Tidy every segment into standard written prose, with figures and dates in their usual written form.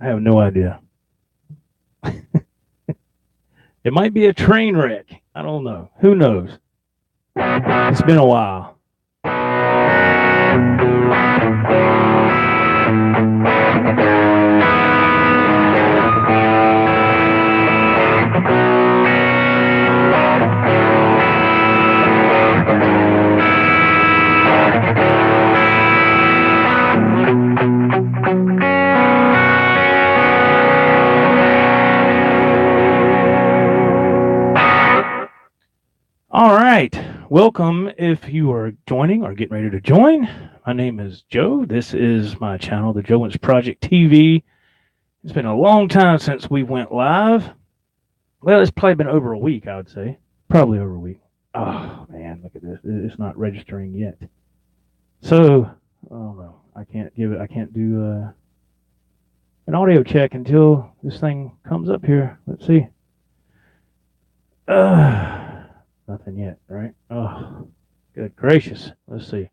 I have no idea. It might be a train wreck. I don't know. Who knows? It's been a while. All right. Welcome if you are joining or getting ready to join. My name is Joe. This is my channel, the Joe Wentz Project TV. It's been a long time since we went live. Well, it's probably been over a week, I would say. Probably over a week. Oh, man, look at this. It's not registering yet. So, oh no, I can't do an audio check until this thing comes up here. Let's see. Nothing yet, right? Oh, good gracious. Let's see.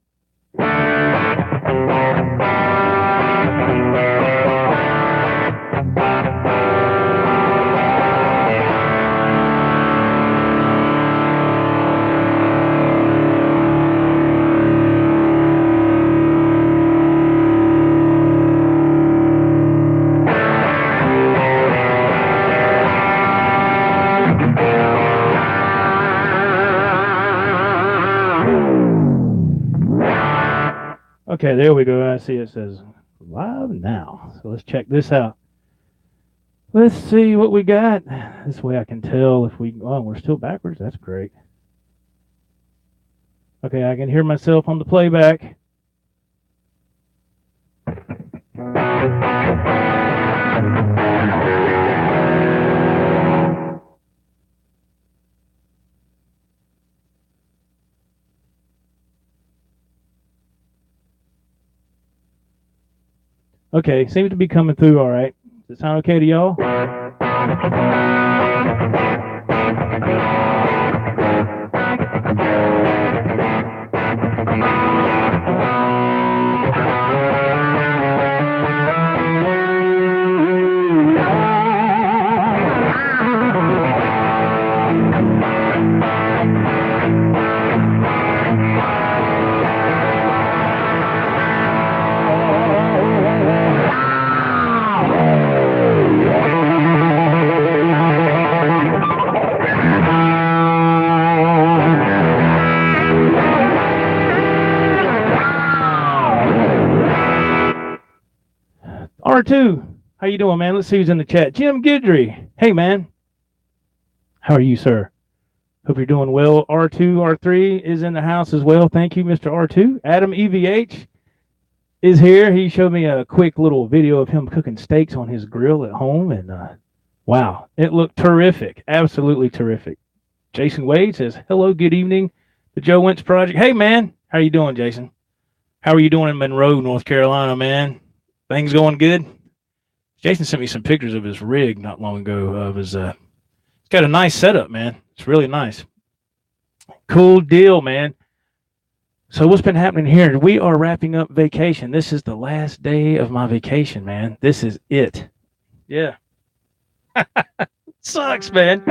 Okay, there we go. I see it says live now. So let's check this out. Let's see what we got. This way I can tell if we're still backwards. That's great. Okay, I can hear myself on the playback. Okay, seems to be coming through all right. Does it sound okay to y'all? R2, how you doing, man? Let's see who's in the chat. Jim Guidry. Hey, man. How are you, sir? Hope you're doing well. R2, R3 is in the house as well. Thank you, Mr. R2. Adam EVH is here. He showed me a quick little video of him cooking steaks on his grill at home, and wow, it looked terrific. Absolutely terrific. Jason Wade says, hello, good evening, the Joe Wentz Project. Hey, man. How you doing, Jason? How are you doing in Monroe, North Carolina, man? Things going good? Jason sent me some pictures of his rig not long ago. Of his, it's got a nice setup, man. It's really nice. Cool deal, man. So what's been happening here? We are wrapping up vacation. This is the last day of my vacation, man. This is it. Yeah. Sucks, man.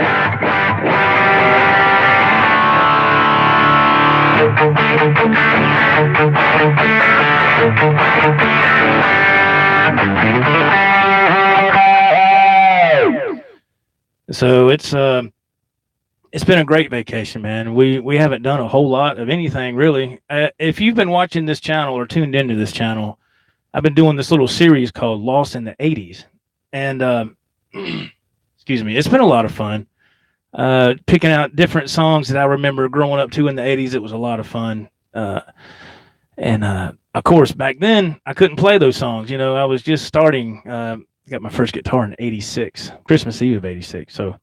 So it's been a great vacation, man. We haven't done a whole lot of anything really. If you've been watching this channel or tuned into this channel, I've been doing this little series called Lost in the 80s, and excuse me, it's been a lot of fun. Picking out different songs that I remember growing up to in the 80s. It was a lot of fun. And of course, back then, I couldn't play those songs. You know, I was just starting. Got my first guitar in '86, Christmas Eve of '86. So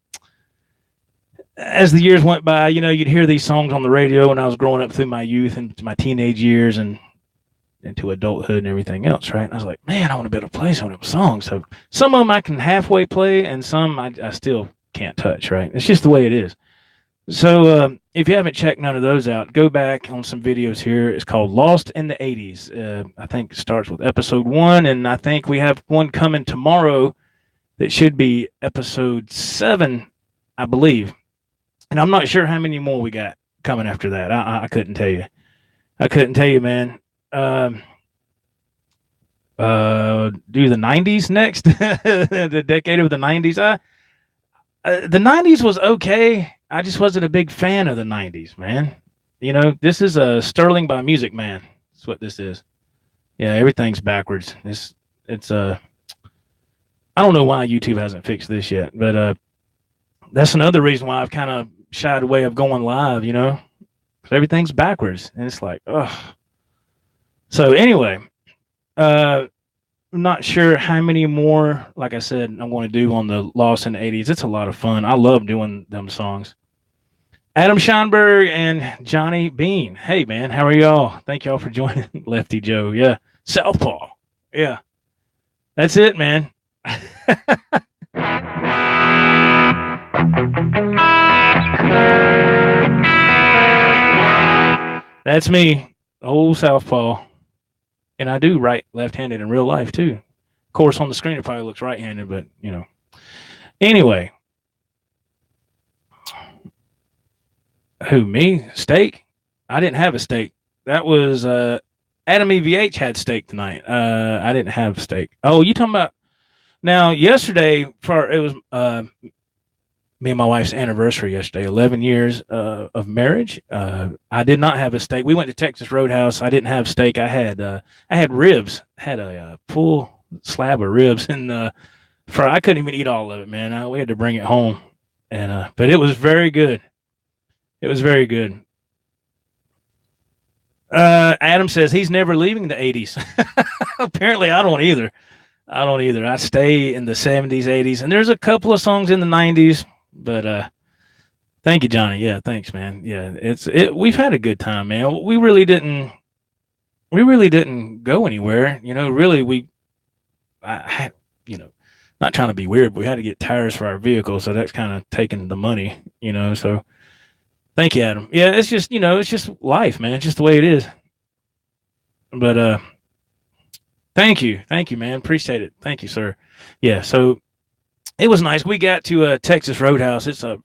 as the years went by, you know, you'd hear these songs on the radio when I was growing up through my youth and my teenage years and into adulthood and everything else, right? And I was like, man, I want to be able to play some of them songs. So some of them I can halfway play and some I still can't touch, right? It's just the way it is. So if you haven't checked none of those out, go back on some videos here. It's called Lost in the 80s. I think it starts with episode 1, and I think we have one coming tomorrow that should be episode 7, I believe. And I'm not sure how many more we got coming after that. I couldn't tell you. I couldn't tell you, man. Do the 90s next, the decade of the 90s. The 90s was okay. I just wasn't a big fan of the 90s, man. You know, this is a Sterling by Music Man. That's what this is. Yeah, everything's backwards. It's I don't know why YouTube hasn't fixed this yet, but that's another reason why I've kind of shied away of going live, you know, because everything's backwards. And it's like, ugh. So anyway, I'm not sure how many more, like I said, I'm going to do on the Lost in the 80s. It's a lot of fun. I love doing them songs. Adam Scheinberg and Johnny Bean. Hey, man, how are y'all? Thank y'all for joining. Lefty Joe. Yeah. Southpaw. Yeah. That's it, man. That's me, old Southpaw. And I do write left-handed in real life, too. Of course, on the screen, it probably looks right-handed, but, you know. Anyway. Who, me? Steak? I didn't have a steak. That was Adam EVH had steak tonight. I didn't have steak. Oh, you talking about now? Yesterday, it was me and my wife's anniversary yesterday. 11 years of marriage. I did not have a steak. We went to Texas Roadhouse. I didn't have steak. I had ribs. Had a full slab of ribs, and I couldn't even eat all of it, man. We had to bring it home, and but it was very good. It was very good. Adam says he's never leaving the 80s. Apparently, I don't either. I stay in the 70s, 80s, and there's a couple of songs in the 90s. But thank you, Johnny. Yeah, thanks, man. Yeah, we've had a good time, man. We really didn't go anywhere. You know, really, you know, not trying to be weird, but we had to get tires for our vehicle, so that's kind of taking the money, you know. So thank you, Adam. Yeah, it's just, you know, it's just life, man. It's just the way it is. But thank you, man. Appreciate it. Thank you, sir. Yeah, so it was nice. We got to Texas Roadhouse. It's a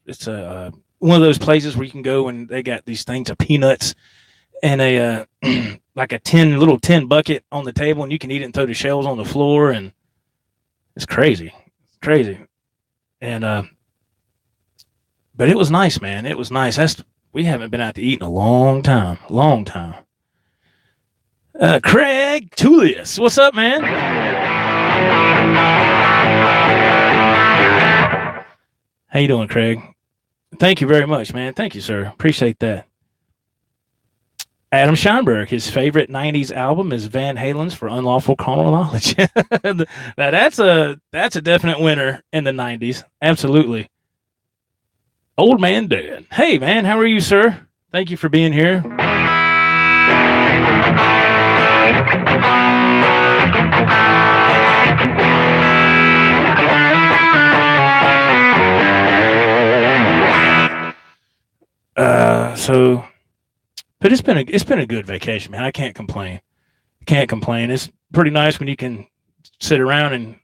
one of those places where you can go and they got these things of peanuts and a like a little tin bucket on the table, and you can eat it and throw the shells on the floor, and it's crazy. And but it was nice, man. It was nice. We haven't been out to eat in a long time. Craig Tullius, what's up, man? How you doing, Craig? Thank you very much, man. Thank you, sir. Appreciate that. Adam Scheinberg, his favorite 90s album is Van Halen's For Unlawful Carnal Knowledge. Now that's a definite winner in the 90s. Absolutely. Old Man Dan. Hey, man, how are you, sir? Thank you for being here. But it's been a good vacation, man. I can't complain. It's pretty nice when you can sit around and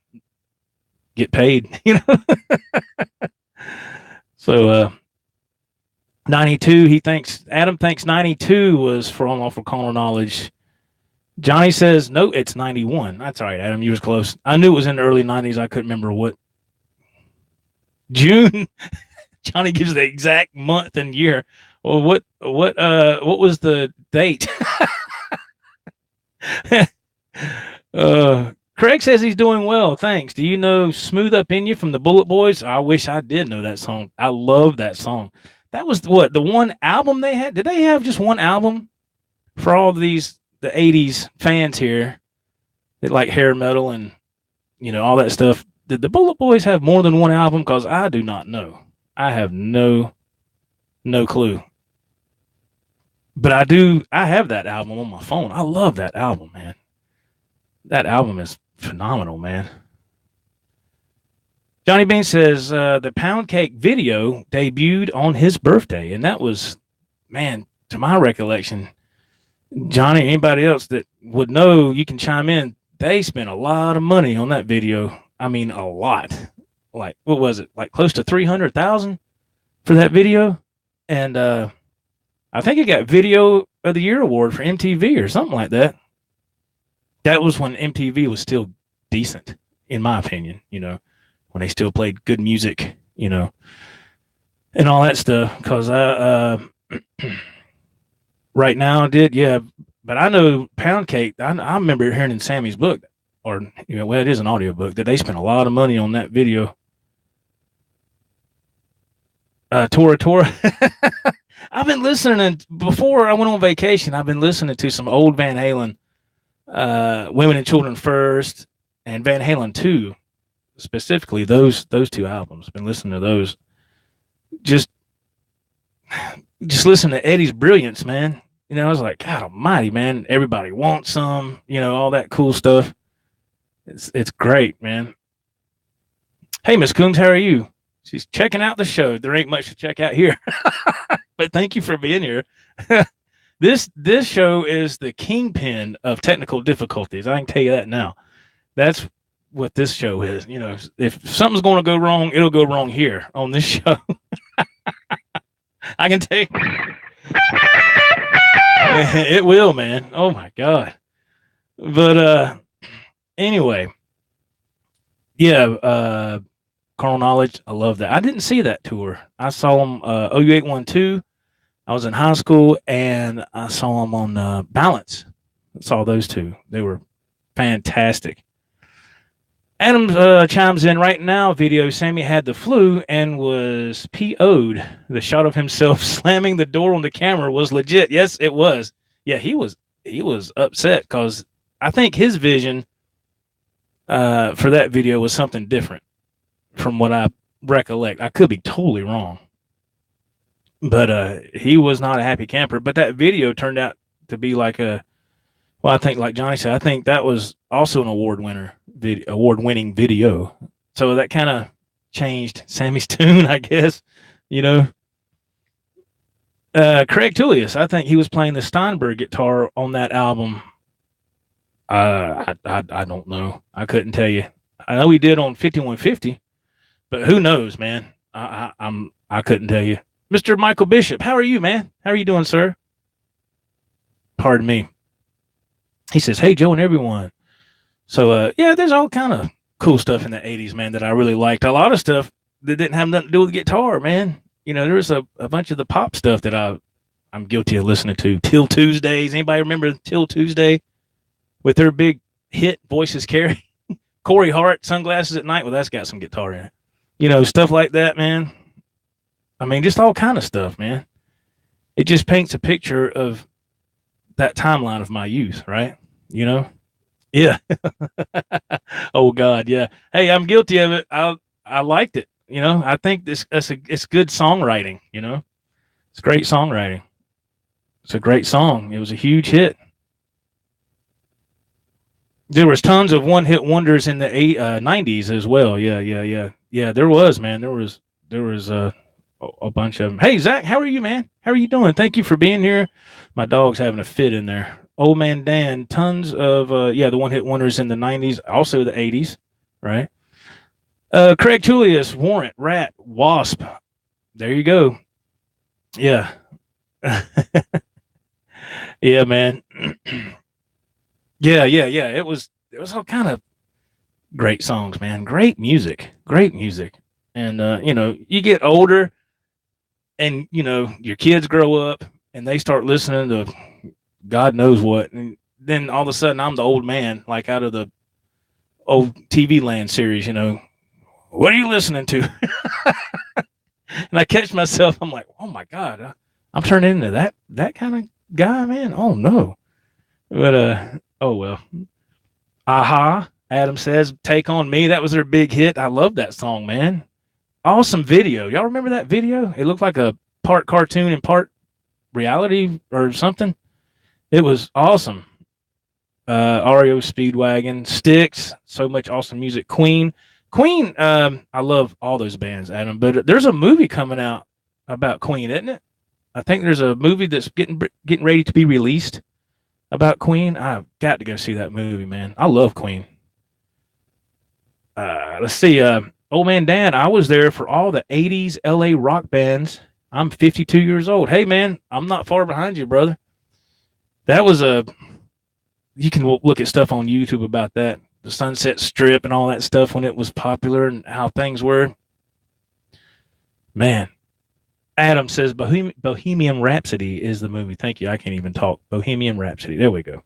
get paid, you know. So 92, Adam thinks 92 was For Unlawful Carnal Knowledge. Johnny says no, it's 91. That's all right, Adam. You was close. I knew it was in the early 90s. I couldn't remember what. June. Johnny gives the exact month and year. Well, what was the date? Craig says he's doing well. Thanks. Do you know Smooth Up In You from the Bullet Boys? I wish I did know that song. I love that song. That was the one album they had? Did they have just one album for all the 80s fans here that like hair metal and, you know, all that stuff? Did the Bullet Boys have more than one album? Because I do not know. I have no clue. But I have that album on my phone. I love that album, man. That album is phenomenal, man. Johnny Bean says the Pound Cake video debuted on his birthday, and that was, man, to my recollection, Johnny, anybody else that would know, you can chime in. They spent a lot of money on that video. I mean, a lot. Like, what was it? Like close to 300,000 for that video, and I think it got Video of the Year award for MTV or something like that. That was when MTV was still decent, in my opinion. You know, when they still played good music, you know, and all that stuff. Because right now I did, yeah. But I know Pound Cake. I remember hearing in Sammy's book, or you know, well, it is an audio book, that they spent a lot of money on that video. Tora. I've been listening before I went on vacation. I've been listening to some old Van Halen, Women and Children First, and Van Halen 2, specifically those two albums. I've been listening to those. Just listen to Eddie's brilliance, man. You know, I was like, God Almighty, man. Everybody wants some. You know, all that cool stuff. It's great, man. Hey, Miss Coombs, how are you? She's checking out the show. There ain't much to check out here, but thank you for being here. This show is the kingpin of technical difficulties. I can tell you that now. That's what this show is. You know, if something's going to go wrong, it'll go wrong here on this show. I can tell you. It will, man. Oh my God. But anyway, yeah. Carnal Knowledge, I love that. I didn't see that tour. I saw them OU812. I was in high school, and I saw them on Balance. I saw those two. They were fantastic. Adam chimes in right now. Video, Sammy had the flu and was PO'd. The shot of himself slamming the door on the camera was legit. Yes, it was. Yeah, he was upset because I think his vision for that video was something different from what I recollect. I could be totally wrong. But he was not a happy camper. But that video turned out to be like I think like Johnny said, I think that was also an award-winning video. So that kind of changed Sammy's tune, I guess, you know. Craig Tullius, I think he was playing the Steinberg guitar on that album. I don't know. I couldn't tell you. I know he did on 5150. But who knows, man? I couldn't tell you. Mr. Michael Bishop, how are you, man? How are you doing, sir? Pardon me. He says, hey, Joe and everyone. So, yeah, there's all kind of cool stuff in the 80s, man, that I really liked. A lot of stuff that didn't have nothing to do with guitar, man. You know, there was a bunch of the pop stuff that I'm guilty of listening to. Till Tuesdays. Anybody remember Till Tuesday? With their big hit, Voices Carry? Corey Hart, Sunglasses at Night. Well, that's got some guitar in it. You know, stuff like that, man. I mean, just all kind of stuff, man. It just paints a picture of that timeline of my youth, right? You know? Yeah. Oh, God, yeah. Hey, I'm guilty of it. I liked it, you know? I think it's good songwriting, you know? It's great songwriting. It's a great song. It was a huge hit. There was tons of one-hit wonders in the 90s as well. Yeah, there was, man. There was a bunch of them. Hey, Zach, how are you, man? How are you doing? Thank you for being here. My dog's having a fit in there. Old Man Dan, tons of, the one-hit wonders in the 90s, also the 80s, right? Craig Tullius, Warrant, Rat, Wasp. There you go. Yeah. Yeah, man. Yeah. It was all kind of great songs, man. Great music. And, you know, you get older and, you know, your kids grow up and they start listening to God knows what. And then all of a sudden I'm the old man, like out of the old TV Land series, you know, what are you listening to? And I catch myself, I'm like, oh my God, I'm turning into that kind of guy, man. Oh no. But, oh well. Aha. Adam says, Take on Me. That was their big hit. I love that song, man. Awesome video. Y'all remember that video? It looked like a part cartoon and part reality or something. It was awesome. REO Speedwagon, Styx, so much awesome music. Queen, Queen, I love all those bands, Adam, but there's a movie coming out about Queen, isn't it? I think there's a movie that's getting ready to be released about Queen. I've got to go see that movie, man. I love Queen. Let's see. Old man Dan, I was there for all the 80s LA rock bands. I'm 52 years old. Hey, man, I'm not far behind you, brother. That was you can look at stuff on YouTube about that, the Sunset Strip and all that stuff when it was popular and how things were. Man, Adam says Bohemian Rhapsody is the movie. Thank you. I can't even talk. Bohemian Rhapsody. There we go.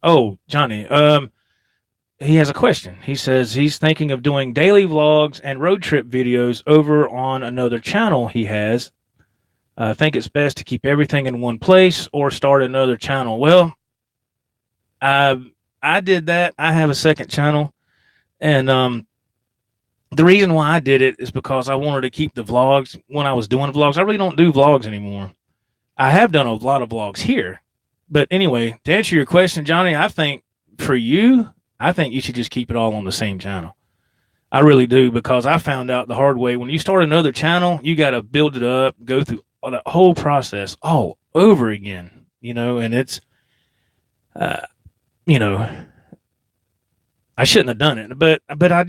Oh, Johnny. He has a question. He says he's thinking of doing daily vlogs and road trip videos over on another channel he has. I think it's best to keep everything in one place or start another channel. Well, I did that. I have a second channel. And the reason why I did it is because I wanted to keep the vlogs when I was doing vlogs. I really don't do vlogs anymore. I have done a lot of vlogs here. But anyway, to answer your question, Johnny, I think for you, I think you should just keep it all on the same channel. I really do, because I found out the hard way. When you start another channel, you got to build it up, go through that whole process all over again, and it's, I shouldn't have done it, but I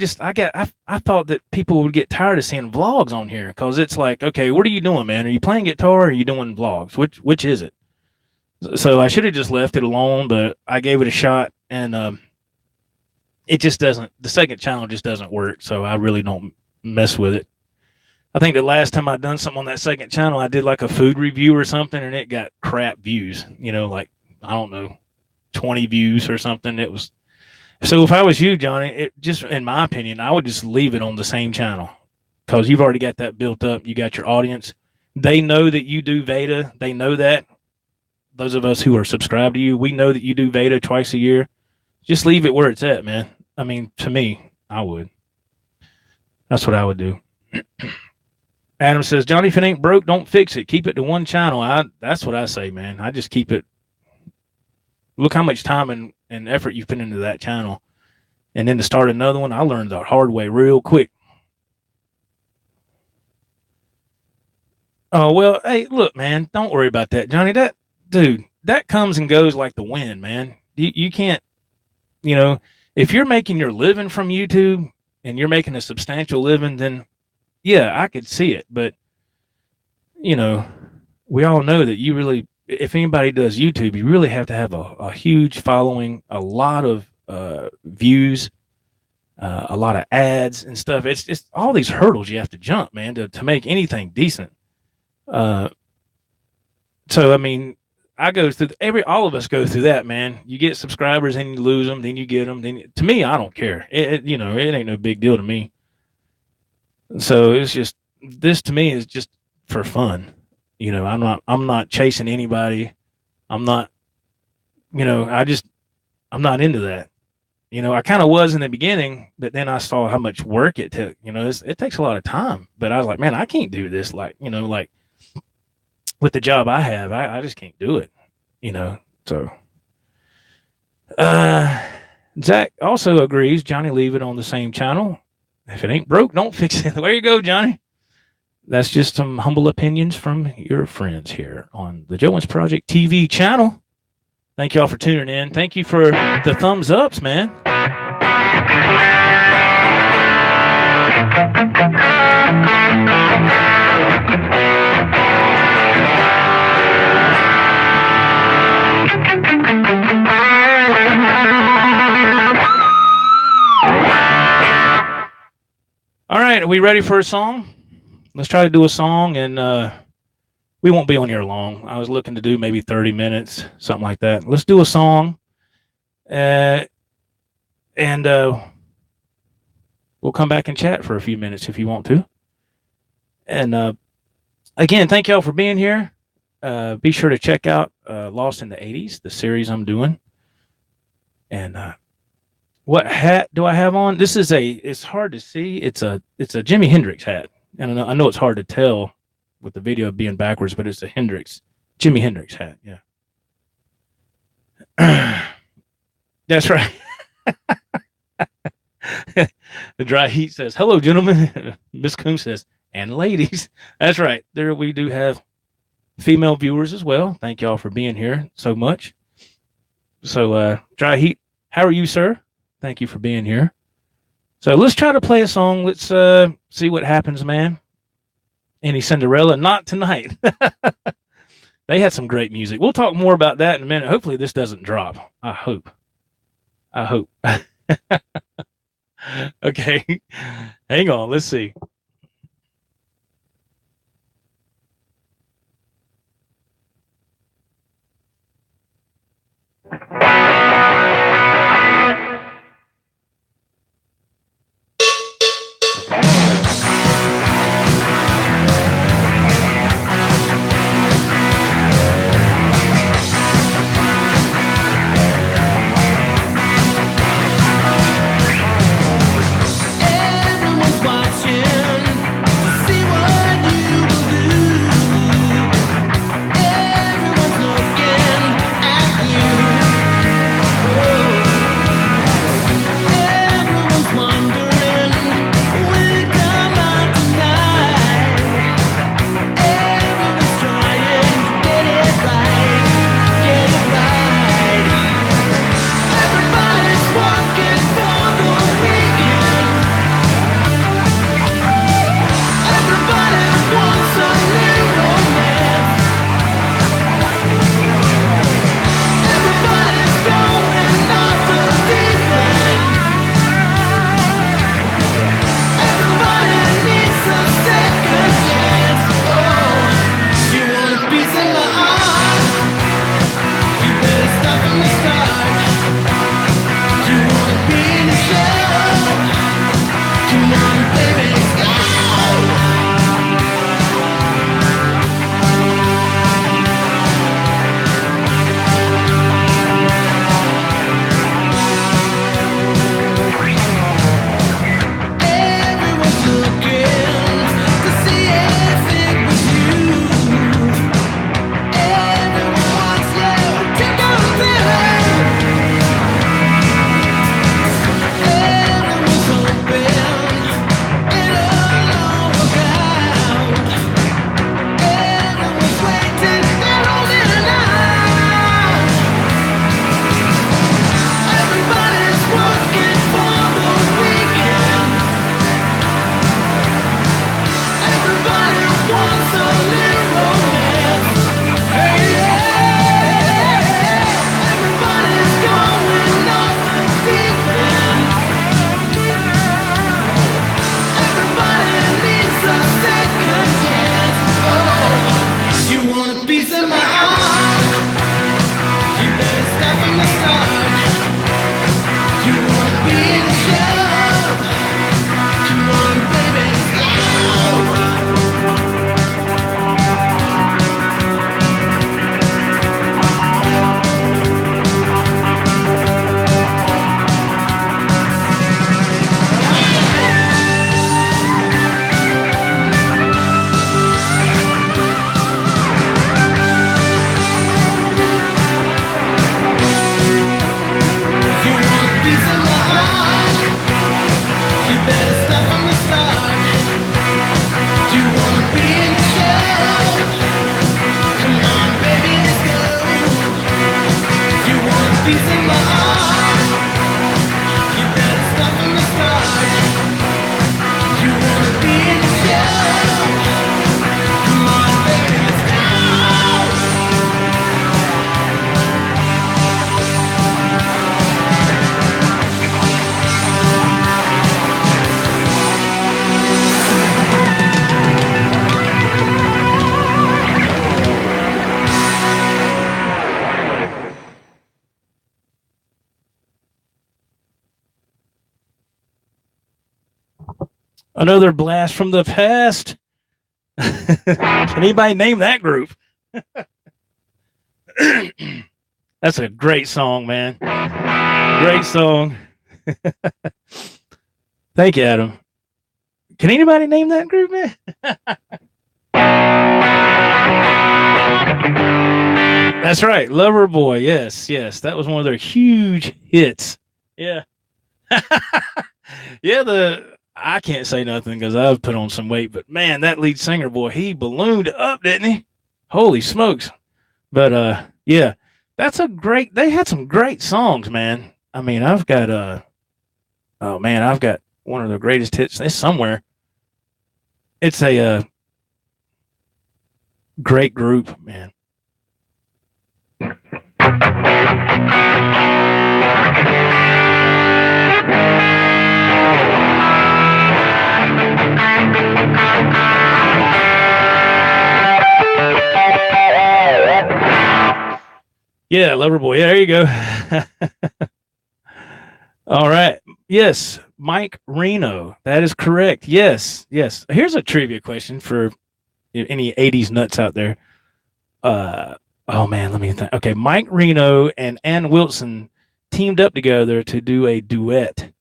thought that people would get tired of seeing vlogs on here, because it's like, okay, what are you doing, man? Are you playing guitar or are you doing vlogs? Which is it? So I should have just left it alone, but I gave it a shot, and it just doesn't. The second channel just doesn't work, so I really don't mess with it. I think the last time I done something on that second channel, I did like a food review or something, and it got crap views. Like, I don't know, 20 views or something. It was. So if I was you, Johnny, it just, in my opinion, I would just leave it on the same channel, because you've already got that built up. You got your audience. They know that you do Veda. They know that. Those of us who are subscribed to you, we know that you do Veda twice a year. Just leave it where it's at, man. I mean, to me, I would. That's what I would do. Adam says, Johnny, if it ain't broke, don't fix it. Keep it to one channel. That's what I say, man. I just keep it. Look how much time and effort you put into that channel. And then to start another one, I learned the hard way real quick. Oh, well, hey, look, man, don't worry about that, Johnny. That comes and goes like the wind, man. You can't, if you're making your living from YouTube and you're making a substantial living, then yeah, I could see it. But, we all know that you really, if anybody does YouTube, you really have to have a huge following, a lot of views, a lot of ads and stuff. It's just all these hurdles you have to jump, man, to make anything decent. So, I mean, I go through all of us go through that, man. You get subscribers and you lose them, then you get them. To me, I don't care. It ain't no big deal to me. So it's just, this to me is just for fun. I'm not chasing anybody. I'm not, I'm not into that. I kind of was in the beginning, but then I saw how much work it took. It takes a lot of time. But I was like, man, I can't do this. Like with the job I have, I just can't do it, so. Zach also agrees, Johnny, leave it on the same channel. If it ain't broke, don't fix it. There you go, Johnny. That's just some humble opinions from your friends here on the Joe Wentz Project TV channel. Thank you all for tuning in. Thank you for the thumbs ups, man. All right, are we ready for a song? Let's try to do a song, and we won't be on here long. I was looking to do maybe 30 minutes, something like that. Let's do a song, and we'll come back and chat for a few minutes if you want to. And again, thank y'all for being here. Be sure to check out Lost in the 80s, the series I'm doing. And what hat do I have on? This is it's hard to see. It's a Jimi Hendrix hat. And I know it's hard to tell with the video being backwards, but it's a Jimi Hendrix hat. Yeah. That's right. The dry heat says, "Hello, gentlemen." Miss Coon says, "And ladies." That's right. There we do have female viewers as well. Thank y'all for being here so much. So, dry heat, how are you, sir? Thank you for being here. So let's try to play a song. Let's see what happens, man. Any Cinderella? Not tonight. They had some great music. We'll talk more about that in a minute. Hopefully this doesn't drop. I hope. Okay. Hang on. Let's see. Another blast from the past. Can anybody name that group? That's a great song, man. Great song. Thank you, Adam. Can anybody name that group, man? That's right. Lover Boy. Yes, yes. That was one of their huge hits. Yeah. Yeah, I can't say nothing because I've put on some weight, but man, that lead singer boy, he ballooned up, didn't he? Holy smokes. But yeah. They had some great songs, man. I mean, I've got one of the greatest hits. It's somewhere. It's a great group, man. Yeah, Loverboy. Yeah, there you go. All right. Yes, Mike Reno. That is correct. Yes, yes. Here's a trivia question for any 80s nuts out there. Oh man, let me think. Okay, Mike Reno and Ann Wilson teamed up together to do a duet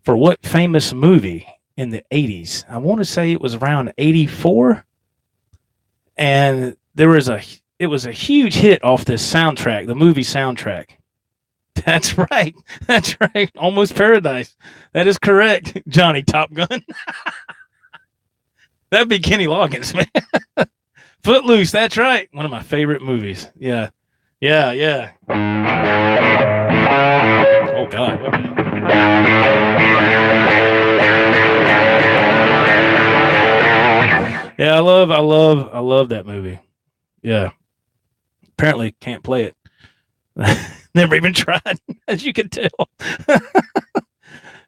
for what famous movie in the 80s? I want to say it was around 84. And it was a huge hit off this soundtrack, the movie soundtrack. That's right. That's right. Almost Paradise. That is correct. Johnny Top Gun. That'd be Kenny Loggins, man. Footloose. That's right. One of my favorite movies. Yeah. Yeah. Yeah. Oh God. Yeah. I love that movie. Yeah. Apparently can't play it. Never even tried, as you can tell.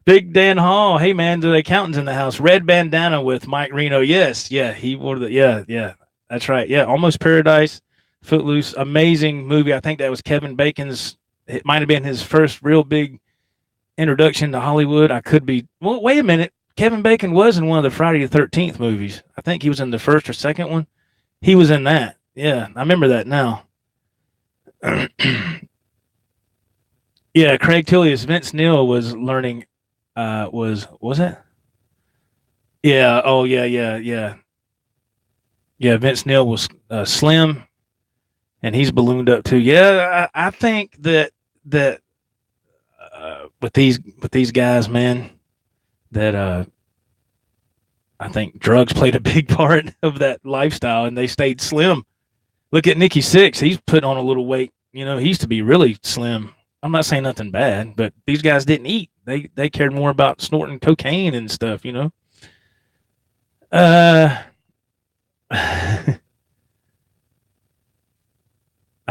Big Dan Hall. Hey, man, the accountant's in the house. Red bandana with Mike Reno. Yes. Yeah. He wore the, yeah. Yeah. That's right. Yeah. Almost Paradise. Footloose. Amazing movie. I think that was Kevin Bacon's, it might have been his first real big introduction to Hollywood. I could be, well, wait a minute. Kevin Bacon was in one of the Friday the 13th movies. I think he was in the first or second one. He was in that. Yeah. I remember that now. Yeah, Craig Tullius. Vince Neil was learning. Was it? Yeah. Oh, yeah. Yeah, Vince Neil was slim, and he's ballooned up too. Yeah, I think that with these guys, man, that I think drugs played a big part of that lifestyle, and they stayed slim. Look at Nikki Sixx. He's put on a little weight. You know, he used to be really slim. I'm not saying nothing bad, but these guys didn't eat. They cared more about snorting cocaine and stuff, you know. I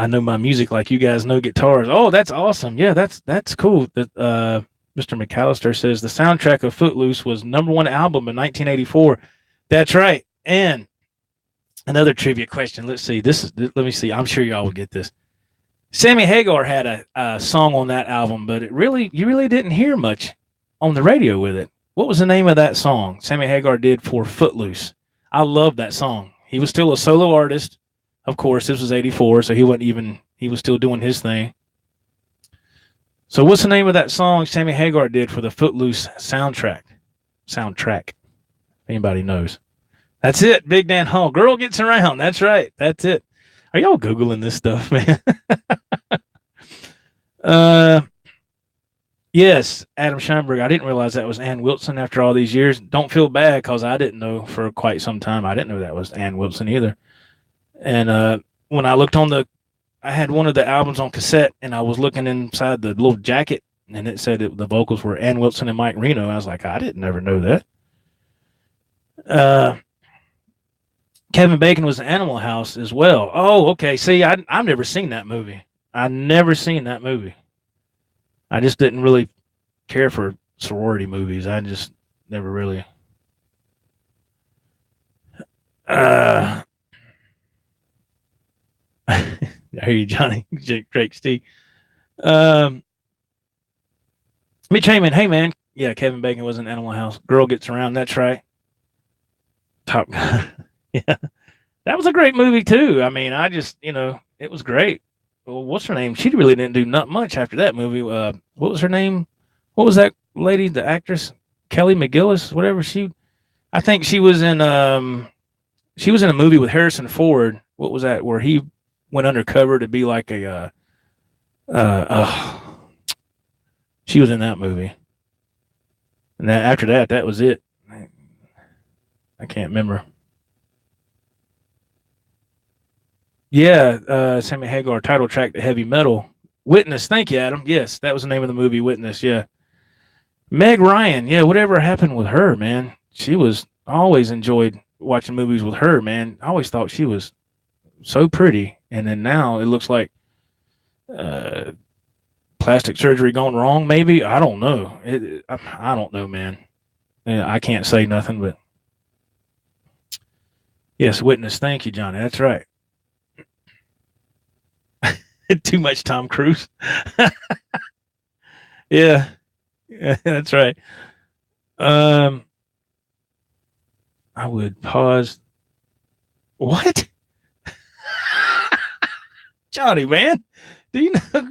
know my music like you guys know guitars. Oh, that's awesome. Yeah, that's cool. That Mr. McAllister says the soundtrack of Footloose was #1 album in 1984. That's right. And another trivia question. Let's see. Let me see. I'm sure y'all will get this. Sammy Hagar had a song on that album, but you really didn't hear much on the radio with it. What was the name of that song Sammy Hagar did for Footloose? I love that song. He was still a solo artist. Of course, this was 84, so he was still doing his thing. So what's the name of that song Sammy Hagar did for the Footloose soundtrack? If anybody knows. That's it, Big Dan Hall. Girl Gets Around. That's right. That's it. Are y'all Googling this stuff, man? Yes, Adam Scheinberg. I didn't realize that was Ann Wilson after all these years. Don't feel bad because I didn't know for quite some time. I didn't know that was Ann Wilson either. And when I looked I had one of the albums on cassette, and I was looking inside the little jacket, and it said the vocals were Ann Wilson and Mike Reno. I was like, I didn't ever know that. Kevin Bacon was in Animal House as well. Oh, okay. See, I've never seen that movie. I never seen that movie. I just didn't really care for sorority movies. I just never really. I hear you, Johnny. Drake Steve. Mitch Heyman. Hey, man. Yeah, Kevin Bacon was in Animal House. Girl Gets Around. That's right. Top Gun. Yeah, that was a great movie too. I mean, it was great. Well, what's her name? She really didn't do not much after that movie. What was her name? What was that lady, the actress? Kelly McGillis, whatever I think she was in a movie with Harrison Ford. What was that? Where he went undercover to be like she was in that movie. And after that, that was it. I can't remember. Yeah, Sammy Hagar title track to Heavy Metal. Witness, thank you, Adam. Yes, that was the name of the movie, Witness. Yeah, Meg Ryan. Yeah, whatever happened with her, man? She was I always enjoyed watching movies with her, man. I always thought she was so pretty, and then now it looks like uh, plastic surgery gone wrong. Maybe I don't know. I don't know, man. Yeah, I can't say nothing, but yes, Witness. Thank you, Johnny. That's right. Too much Tom Cruise. Yeah, yeah, that's right. Um, I would pause. What, Johnny? Man, do you know?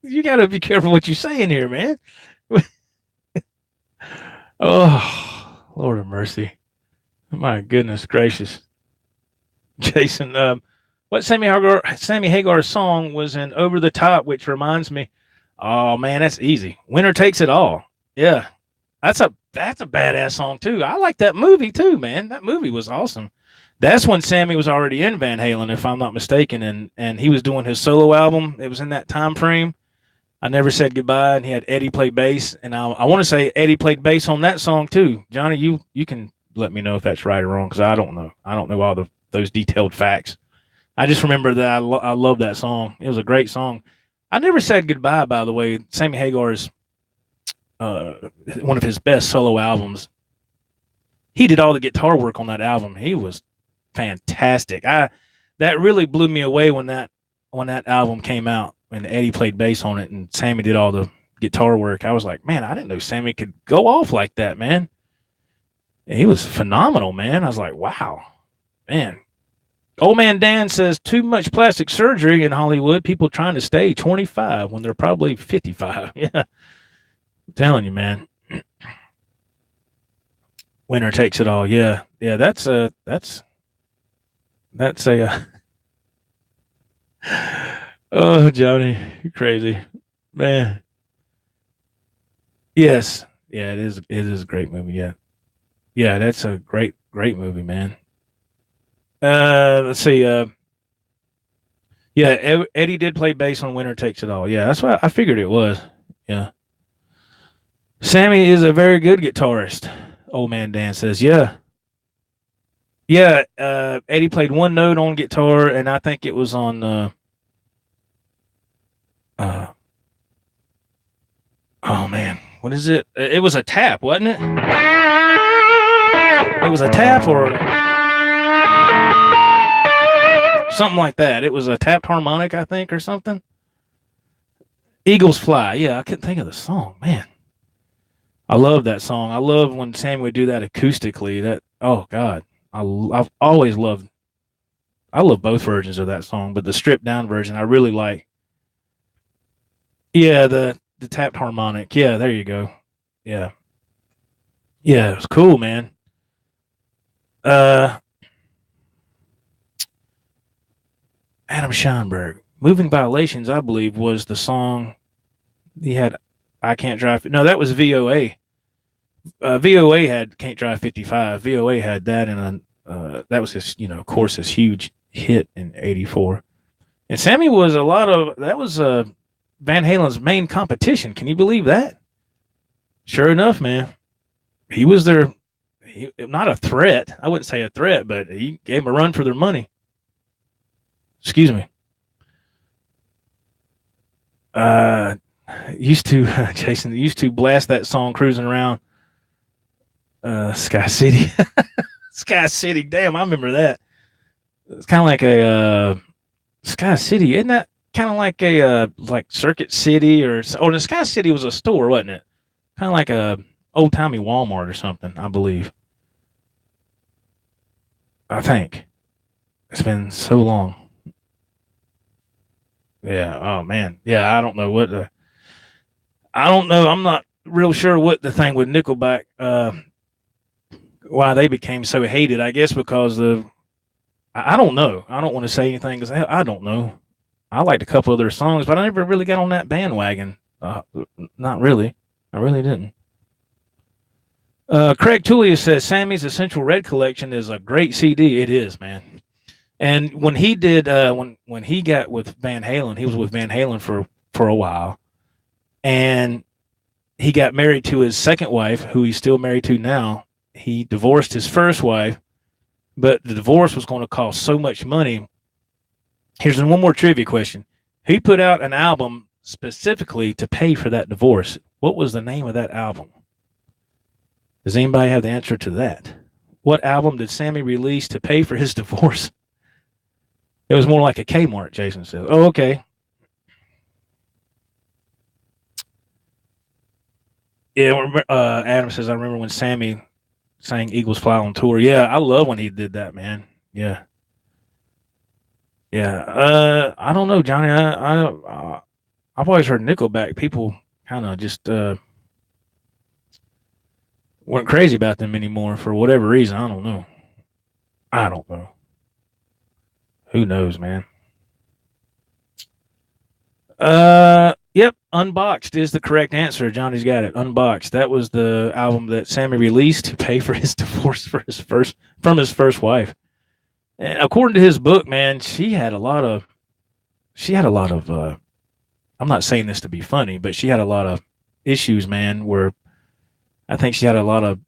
You got to be careful what you're saying here, man. Oh, Lord of mercy. My goodness gracious. Jason, what Sammy Hagar's song was in Over the Top, which reminds me, oh man, that's easy. Winner Takes It All. Yeah. That's a badass song too. I like that movie too, man. That movie was awesome. That's when Sammy was already in Van Halen, if I'm not mistaken, and he was doing his solo album. It was in that time frame. I Never Said Goodbye, and he had Eddie play bass, and I want to say Eddie played bass on that song too. Johnny, you can let me know if that's right or wrong, because I don't know. I don't know all those detailed facts. I just remember that I love that song. It was a great song. I Never Said Goodbye, by the way. Sammy Hagar's one of his best solo albums. He did all the guitar work on that album. He was fantastic. That really blew me away when that album came out and Eddie played bass on it and Sammy did all the guitar work. I was like, man, I didn't know Sammy could go off like that, man. And he was phenomenal, man. I was like, wow, man. Old man Dan says too much plastic surgery in Hollywood. People trying to stay 25 when they're probably 55. Yeah, I'm telling you, man. Winner takes it all. Yeah, yeah. That's a. Oh, Johnny, you're crazy, man. Yes, yeah. It is. It is a great movie. Yeah, yeah. That's a great movie, man. Let's see. Yeah, Eddie did play bass on Winner Takes It All. Yeah, that's what I figured it was. Yeah. Sammy is a very good guitarist. Old man Dan says, yeah. Yeah, Eddie played one note on guitar, and I think it was on oh man, what is it? It was a tap, wasn't it? It was a tap or something like that. It was a tapped harmonic, I think, or something. Eagles Fly. Yeah, I couldn't think of the song, man. I love that song. I love when Sammy would do that acoustically. That, oh God, I've always loved. I love both versions of that song, but the stripped down version I really like. Yeah, the tapped harmonic. Yeah, there you go. Yeah, yeah, it was cool, man. Adam Scheinberg. Moving Violations, I believe, was the song he had. I Can't Drive. No, that was VOA. VOA had Can't Drive 55. VOA had that, and that was his, of course, his huge hit in '84. And Sammy was that was Van Halen's main competition. Can you believe that? Sure enough, man, he was not a threat. I wouldn't say a threat, but he gave them a run for their money. Excuse me. Jason used to blast that song cruising around Sky City. Sky City, damn, I remember that. It's kind of like a Sky City, isn't that kind of like a like Circuit City the Sky City was a store, wasn't it? Kind of like a old timey Walmart or something, I believe. I think it's been so long. Yeah. Oh man. Yeah. I don't know. I'm not real sure what the thing with Nickelback, why they became so hated. I guess because I don't know. I don't want to say anything because I don't know. I liked a couple of their songs, but I never really got on that bandwagon. Not really. I really didn't. Craig Tullia says Sammy's Essential Red Collection is a great CD. It is, man. And when he did, when he got with Van Halen, he was with Van Halen for a while, and he got married to his second wife, who he's still married to now. He divorced his first wife, but the divorce was going to cost so much money. Here's one more trivia question. He put out an album specifically to pay for that divorce. What was the name of that album? Does anybody have the answer to that? What album did Sammy release to pay for his divorce? It was more like a Kmart, Jason says. Oh, okay. Yeah, Adam says, I remember when Sammy sang Eagles Fly on Tour. Yeah, I love when he did that, man. Yeah. Yeah. I don't know, Johnny. I've always heard Nickelback. People kind of just weren't crazy about them anymore for whatever reason. I don't know. Who knows, man? Yep. Unboxed is the correct answer. Johnny's got it. Unboxed. That was the album that Sammy released to pay for his divorce from his first wife. And according to his book, man, she had a lot of. I'm not saying this to be funny, but she had a lot of issues, man. Where I think she had a lot of.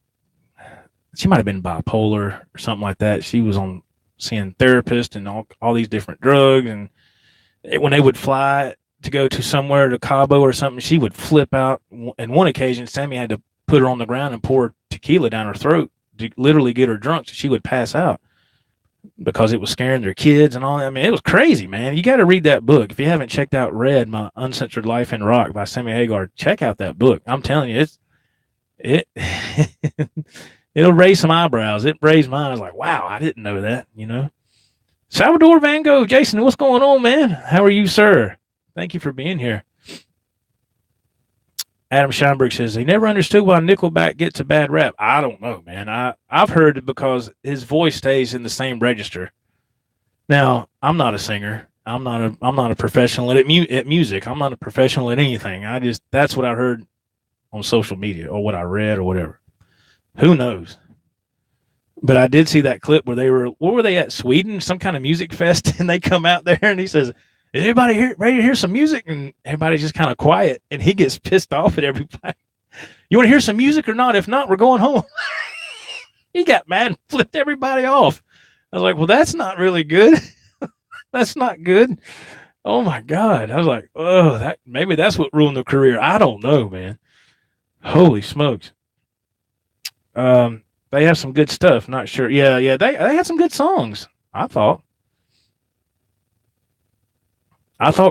She might have been bipolar or something like that. She was on seeing therapists and all these different drugs, and when they would fly to go to somewhere to Cabo or something, she would flip out. And one occasion, Sammy had to put her on the ground and pour tequila down her throat to literally get her drunk so she would pass out because it was scaring their kids and all that. I mean, it was crazy, man. You got to read that book. If you haven't checked out Red, My Uncensored Life in Rock by Sammy Hagar, check out that book. I'm telling you, it'll raise some eyebrows. It raised mine. I was like, wow, I didn't know that, you know. Salvador Van Gogh, Jason, what's going on, man? How are you, sir? Thank you for being here. Adam Scheinberg says, he never understood why Nickelback gets a bad rap. I don't know, man. I've heard it because his voice stays in the same register. Now, I'm not a singer. I'm not a professional at music. I'm not a professional at anything. That's what I heard on social media or what I read or whatever. Who knows? But I did see that clip where what were they at, Sweden? Some kind of music fest, and they come out there and he says, is everybody here ready to hear some music? And everybody's just kind of quiet, and he gets pissed off at everybody. You want to hear some music or not? If not, we're going home. He got mad and flipped everybody off. I was like, well, that's not really good. That's not good. Oh my God. I was like, oh, maybe that's what ruined their career. I don't know, man. Holy smokes. They have some good stuff. Not sure. Yeah. They had some good songs, I thought.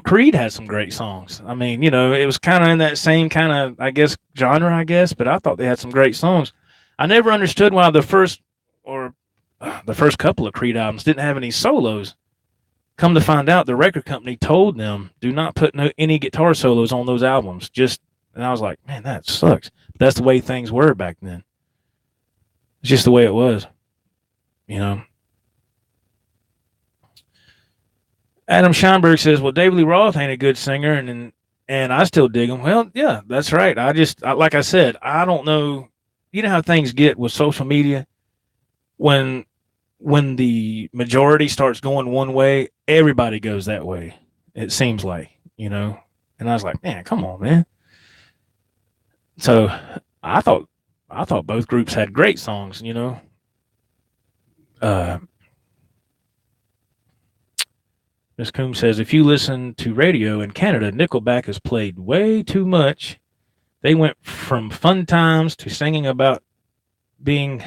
Creed had some great songs. I mean, you know, it was kind of in that same kind of, I guess, genre, but I thought they had some great songs. I never understood why the first couple of Creed albums didn't have any solos. Come to find out, the record company told them, do not put any guitar solos on those albums. And I was like, man, that sucks. But that's the way things were back then. It's just the way it was, you know. Adam Scheinberg says, well, David Lee Roth ain't a good singer, and I still dig him. Well, yeah, that's right. Like I said, I don't know. You know how things get with social media? When the majority starts going one way, everybody goes that way. It seems like, you know. And I was like, man, come on, man. So I thought both groups had great songs, you know. Ms. Coombs says, if you listen to radio in Canada, Nickelback is played way too much. They went from fun times to singing about being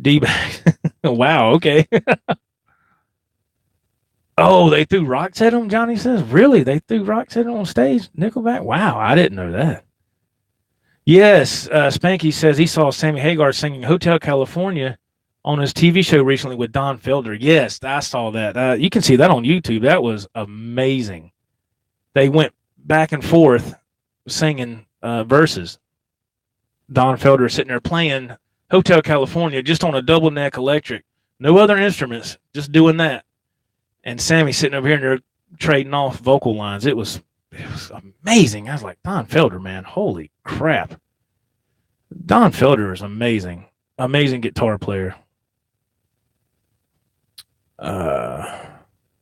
D-bags. Wow, okay. Oh, they threw rocks at them, Johnny says. Really? They threw rocks at them on stage? Nickelback? Wow, I didn't know that. Yes, Spanky says he saw Sammy Hagar singing Hotel California on his TV show recently with Don Felder. Yes, I saw that. You can see that on YouTube. That was amazing. They went back and forth singing verses. Don Felder sitting there playing Hotel California just on a double neck electric, No other instruments, just doing that. And Sammy sitting over here and they're trading off vocal lines. It was amazing. I was like, Don Felder, man, holy crap. Don Felder is amazing. Amazing guitar player.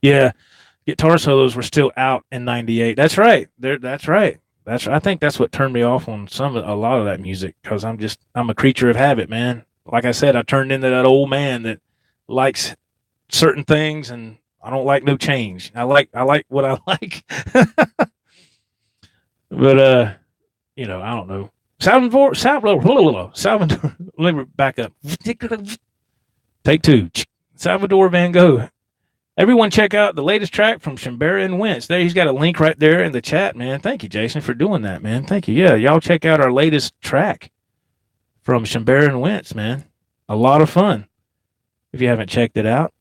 Yeah, guitar solos were still out in '98. That's right. That's right. I think that's what turned me off on a lot of that music, because I'm a creature of habit, man. Like I said, I turned into that old man that likes certain things, and I don't like no change. I like what I like. But I don't know. Salvador, let me back up. Take two. Salvador Van Gogh. Everyone check out the latest track from Shumbera and Wentz. There, he's got a link right there in the chat, man. Thank you, Jason, for doing that, man. Thank you. Yeah, y'all check out our latest track from Shumbera and Wentz, man. A lot of fun. If you haven't checked it out,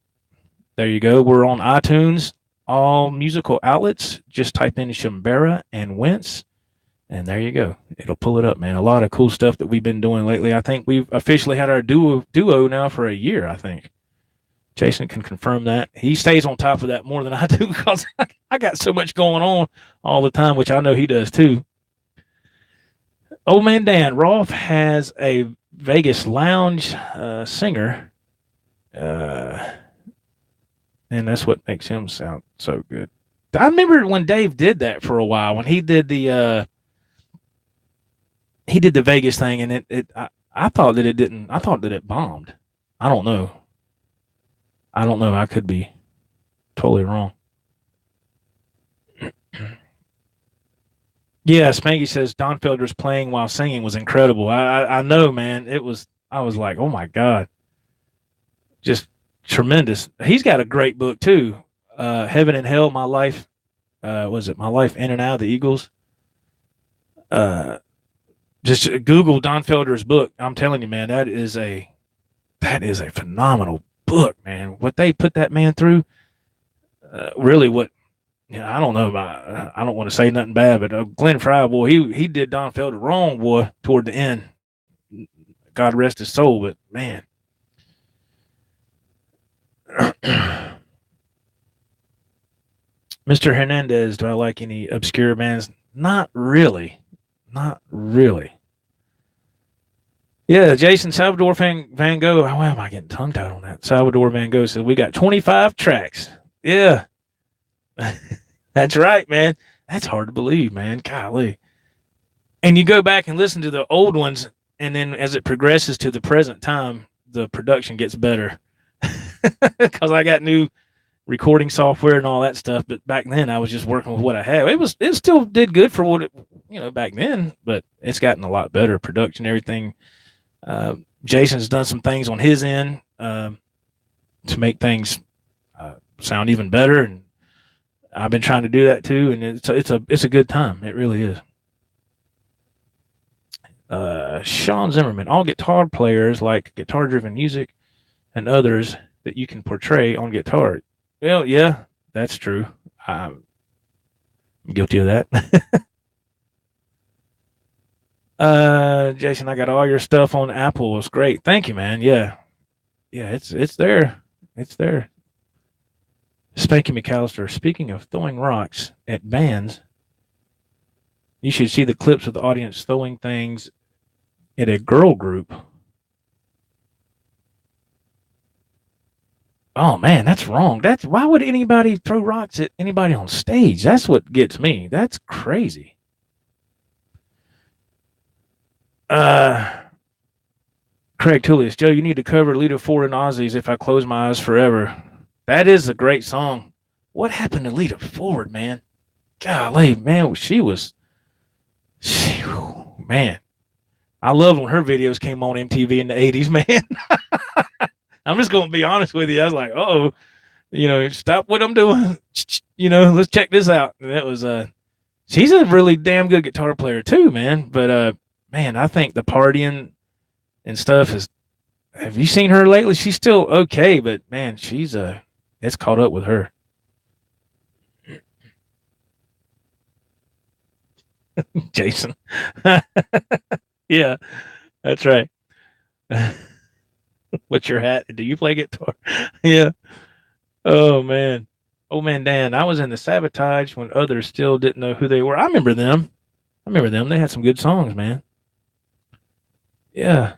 there you go. We're on iTunes, all musical outlets. Just type in Shumbera and Wentz, and there you go. It'll pull it up, man. A lot of cool stuff that we've been doing lately. I think we've officially had our duo now for a year, I think. Jason can confirm that. He stays on top of that more than I do, because I got so much going on all the time, which I know he does too. Old Man Dan Roth has a Vegas lounge singer, and that's what makes him sound so good. I remember when Dave did that for a while, when he did the Vegas thing, and I thought that it didn't. I thought that it bombed. I don't know. I could be totally wrong. Yeah, Spanky says Don Felder's playing while singing was incredible. I know, man. I was like, oh my God. Just tremendous. He's got a great book too. Heaven and Hell, My Life. Was it My Life In and Out of the Eagles? Just Google Don Felder's book. I'm telling you, man, that is a phenomenal book, man. What they put that man through, really. I don't know about. I don't want to say nothing bad, but Glenn Fry, boy, he did Don Felder wrong, boy, toward the end. God rest his soul, but man. Mr. Hernandez, do I like any obscure bands? Not really. Yeah, Jason, Salvador Van Gogh. Why am I getting tongue-tied on that? Salvador Van Gogh said, we got 25 tracks. Yeah. That's right, man. That's hard to believe, man. Golly. And you go back and listen to the old ones, and then as it progresses to the present time, the production gets better. Because I got new recording software and all that stuff, but back then I was just working with what I had. It still did good for what it, back then, but it's gotten a lot better. Production, everything. Jason's done some things on his end to make things sound even better, and I've been trying to do that too. And it's a good time. It really is. Sean Zimmerman, all guitar players like guitar-driven music and others that you can portray on guitar. Well, yeah, that's true. I'm guilty of that. Jason, I got all your stuff on Apple. It's great. Thank you, man. Yeah, it's there. It's there. Spanky McAllister, speaking of throwing rocks at bands, you should see the clips of the audience throwing things at a girl group. Oh man, that's wrong. Why would anybody throw rocks at anybody on stage? That's what gets me. That's crazy. Craig Tullius, Joe, you need to cover Lita Ford and Ozzy's If I Close My Eyes Forever. That is a great song. What happened to Lita Ford, man? Golly, man, man. I love when her videos came on MTV in the 80s, man. I'm just going to be honest with you. I was like, stop what I'm doing. Let's check this out. And that was, she's a really damn good guitar player too, man. But, man, I think the partying and stuff have you seen her lately? She's still okay, but man, it's caught up with her. Jason. Yeah, that's right. What's your hat? Do you play guitar? Yeah. Oh man. Oh man, Dan. I was in the Sabotage when others still didn't know who they were. I remember them. I remember them. They had some good songs, man. Yeah.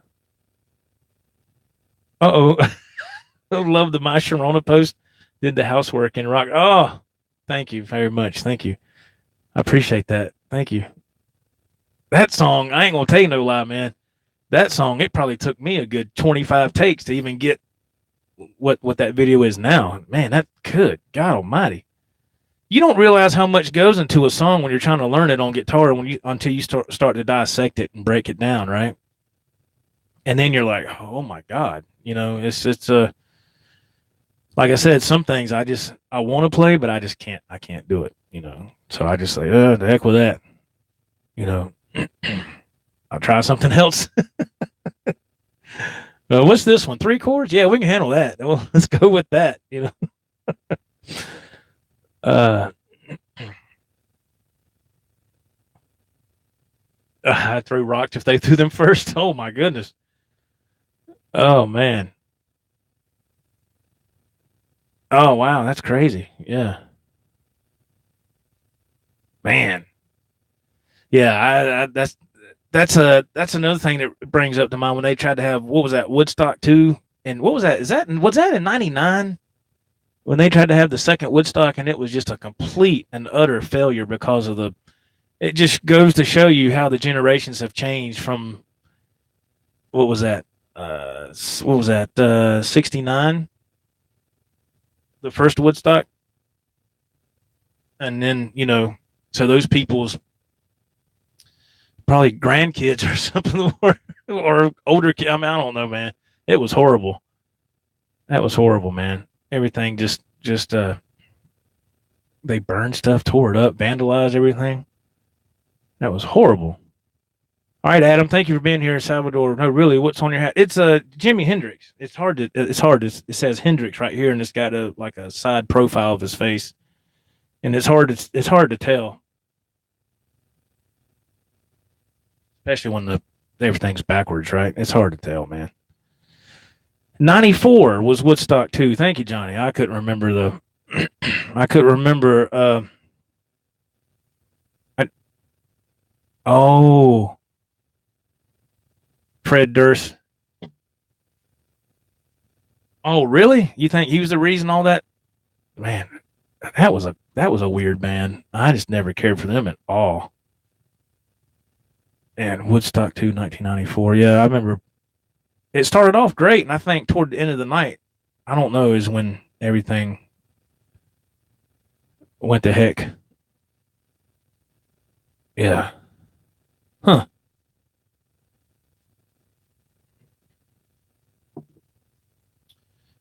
Uh oh. I love the My Sharona post. Did the housework in rock. Oh, thank you very much. Thank you. I appreciate that. Thank you. That song, I ain't gonna tell you no lie, man. That song, it probably took me a good 25 takes to even get what that video is now. Man, that could God Almighty. You don't realize how much goes into a song when you're trying to learn it on guitar until you start to dissect it and break it down, right? And then you're like, oh my God, it's like I said, some things I want to play, but I can't do it, So I just say, the heck with that, you know. I'll try something else. What's this one? 3 chords? Yeah, we can handle that. Well, let's go with that. I threw rocks if they threw them first. Oh my goodness. Oh man. Oh wow, that's crazy. Yeah. Man. Yeah, that's another thing that brings up to mind when they tried to have what was that Woodstock 2 and what was that? Was that in 99 when they tried to have the second Woodstock and it was just a complete and utter failure because of it just goes to show you how the generations have changed from what was that? 69 the first Woodstock and then, so those people's probably grandkids or something or older kids. I mean, I don't know, man. It was horrible. That was horrible, man. Everything just they burned stuff, tore it up, vandalized everything. That was horrible. All right, Adam, thank you for being here in Salvador. No, really, what's on your hat? It's Jimi Hendrix. It's hard. It says Hendrix right here, and it's got a side profile of his face, and it's hard to tell, especially when everything's backwards, right? It's hard to tell, man. 94 was Woodstock 2. Thank you, Johnny. I couldn't remember I couldn't remember. Fred Durst. Oh, really? You think he was the reason all that? Man, that was a weird band. I just never cared for them at all. And Woodstock 2, 1994. Yeah, I remember. It started off great, and I think toward the end of the night, I don't know, is when everything went to heck. Yeah. Huh.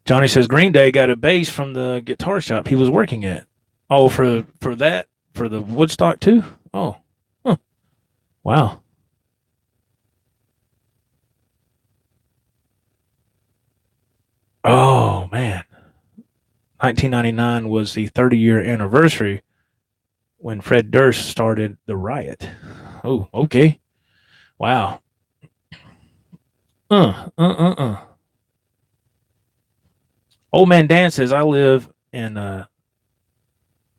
Johnny says Green Day got a bass from the guitar shop he was working at. Oh, for the Woodstock too? Oh. Huh. Wow. Oh man. 1999 was the 30-year anniversary when Fred Durst started the riot. Oh, okay. Wow. Old man Dan says I live in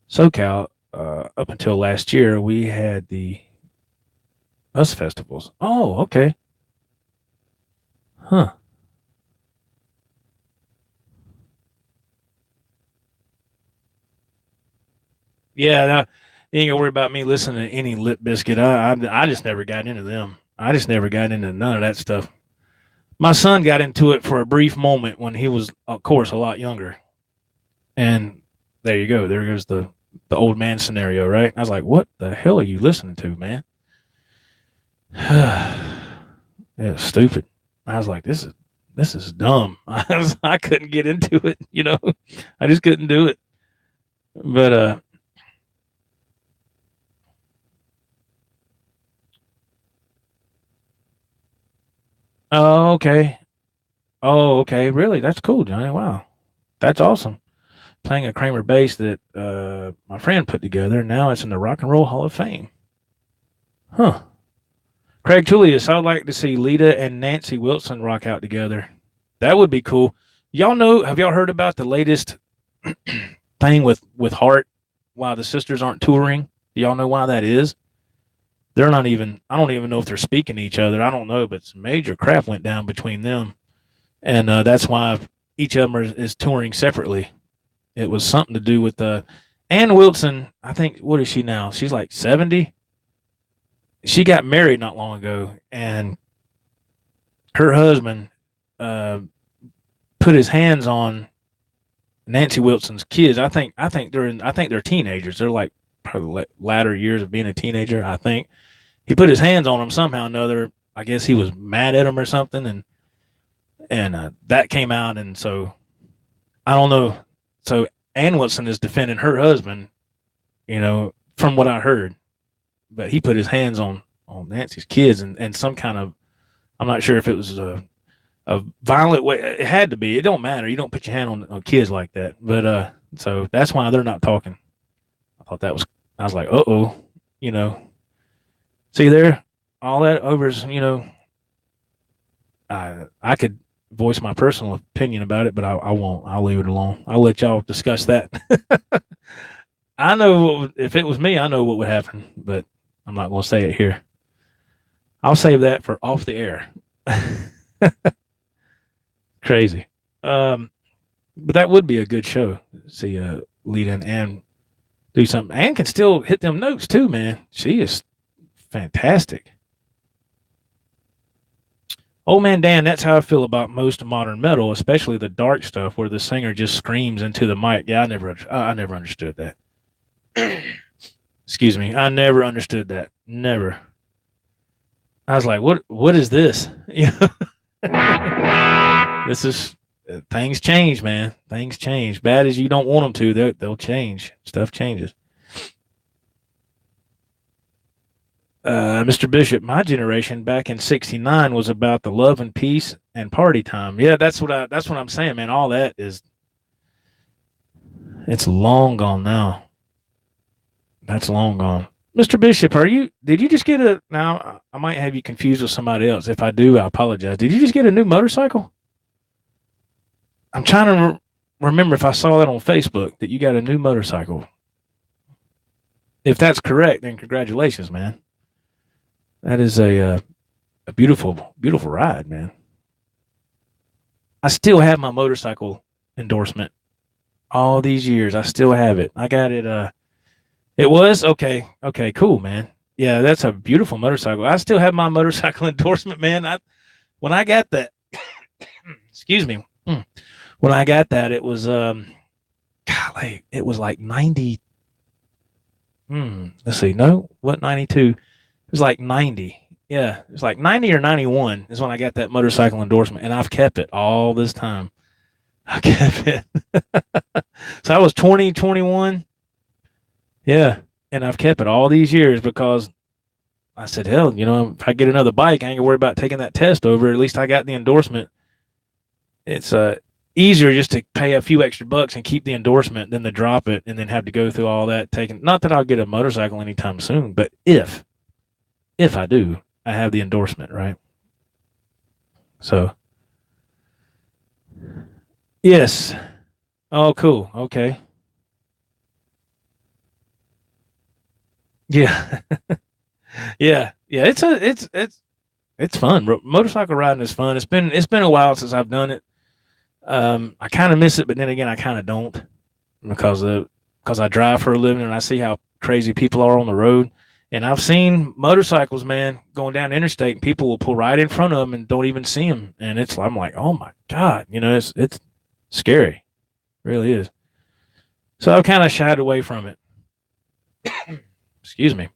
SoCal. Up until last year, we had the US festivals. Oh, okay. Huh. Yeah, no, you ain't gonna worry about me listening to any Lip Biscuit. I just never got into them. I just never got into none of that stuff. My son got into it for a brief moment when he was, of course, a lot younger. And there you go. There goes the old man scenario, right? I was like, what the hell are you listening to, man? Yeah, stupid. I was like, this is dumb. I couldn't get into it, I just couldn't do it. But oh, okay. Oh, okay. Really? That's cool, Johnny. Wow. That's awesome. Playing a Kramer bass that my friend put together. Now it's in the Rock and Roll Hall of Fame. Huh. Craig Tullius, I'd like to see Lita and Nancy Wilson rock out together. That would be cool. Y'all know? Have y'all heard about the latest thing with Heart? Why the sisters aren't touring? Do y'all know why that is? They're not even. I don't even know if they're speaking to each other. I don't know, but some major crap went down between them, and that's why each of them is touring separately. It was something to do with Ann Wilson. I think, what is she now? She's like 70. She got married not long ago, and her husband put his hands on Nancy Wilson's kids. I think they're teenagers. They're like probably latter years of being a teenager. I think he put his hands on them somehow or another. I guess he was mad at them or something, and that came out, and so I don't know. So Ann Wilson is defending her husband, from what I heard, but he put his hands on Nancy's kids and some kind of, I'm not sure if it was a violent way. It had to be. It don't matter. You don't put your hand on kids like that. But so that's why they're not talking. I was like, see there, all that overs, I could voice my personal opinion about it, but I won't. I'll leave it alone. I'll let y'all discuss that. I know if it was me, I know what would happen, but I'm not going to say it here. I'll save that for off the air. Crazy. But that would be a good show. See, lead in and do something. Ann can still hit them notes too, man. She is fantastic. Old Man Dan, that's how I feel about most modern metal, especially the dark stuff where the singer just screams into the mic. Yeah, I never understood that. Excuse me. I never understood that. Never. I was like, what is this? This is, things change, man. Things change. Bad as you don't want them to, they'll change. Stuff changes. Mr. Bishop, my generation back in '69 was about the love and peace and party time. Yeah, that's what I'm saying, man. All that it's long gone now. That's long gone. Mr. Bishop, did you just get now I might have you confused with somebody else. If I do, I apologize. Did you just get a new motorcycle? I'm trying to remember if I saw that on Facebook that you got a new motorcycle. If that's correct, then congratulations, man. That is a beautiful, beautiful ride, man. I still have my motorcycle endorsement. All these years, I still have it. I got it. It was okay. Okay, cool, man. Yeah, that's a beautiful motorcycle. I still have my motorcycle endorsement, man. When I got that, excuse me. When I got that, it was golly, it was like 90. Let's see. No, what 92? It was like 90. Yeah, it was like 90 or 91 is when I got that motorcycle endorsement, and I've kept it all this time. I kept it. So I was 20, 21. Yeah, and I've kept it all these years because I said, hell, if I get another bike, I ain't gonna worry about taking that test over. At least I got the endorsement. It's easier just to pay a few extra bucks and keep the endorsement than to drop it and then have to go through all that. Not that I'll get a motorcycle anytime soon, but if I do, I have the endorsement, right? So, yes. Oh, cool. Okay. Yeah. Yeah. It's fun. Motorcycle riding is fun. It's been a while since I've done it. I kind of miss it, but then again, I kind of don't because I drive for a living and I see how crazy people are on the road. And I've seen motorcycles, man, going down the interstate, and people will pull right in front of them and don't even see them. And I'm like, oh my God, it's scary, it really is. So I've kind of shied away from it. Excuse me,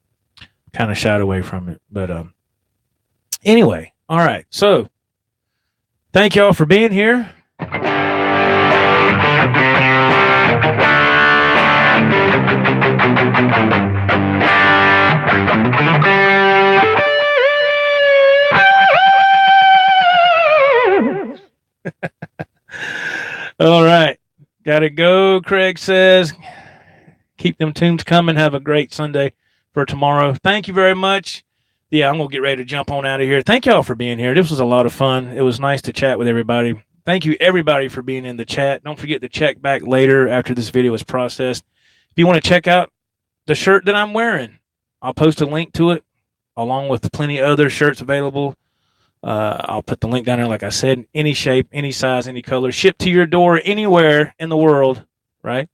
kind of shied away from it. But anyway, all right. So thank y'all for being here. All right. Gotta go, Craig says. Keep them tunes coming. Have a great Sunday for tomorrow. Thank you very much. Yeah, I'm going to get ready to jump on out of here. Thank y'all for being here. This was a lot of fun. It was nice to chat with everybody. Thank you, everybody, for being in the chat. Don't forget to check back later after this video is processed. If you want to check out the shirt that I'm wearing, I'll post a link to it, along with plenty of other shirts available. I'll put the link down there, like I said, any shape, any size, any color, shipped to your door anywhere in the world, right?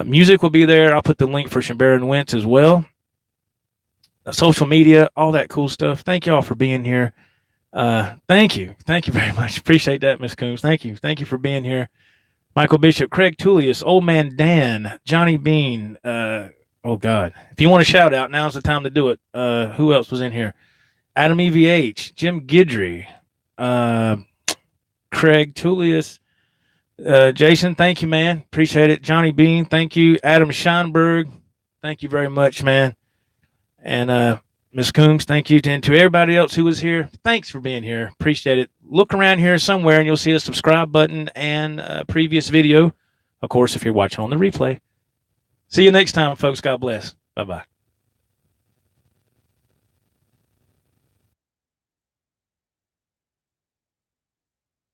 Music will be there. I'll put the link for Shumbera and Wentz as well. Social media, all that cool stuff. Thank you all for being here. Thank you very much. Appreciate that, Miss Coombs. Thank you for being here. Michael Bishop, Craig Tullius, Old Man Dan, Johnny Bean. Oh God, if you want a shout out, now's the time to do it. Who else was in here? Adam EVH, Jim Guidry, Craig Tullius, Jason. Thank you, man. Appreciate it. Johnny Bean, thank you. Adam Scheinberg, thank you very much, man. And Ms. Coombs, thank you. And to everybody else who was here, thanks for being here. Appreciate it. Look around here somewhere and you'll see a subscribe button and a previous video. Of course, if you're watching on the replay. See you next time, folks. God bless. Bye-bye.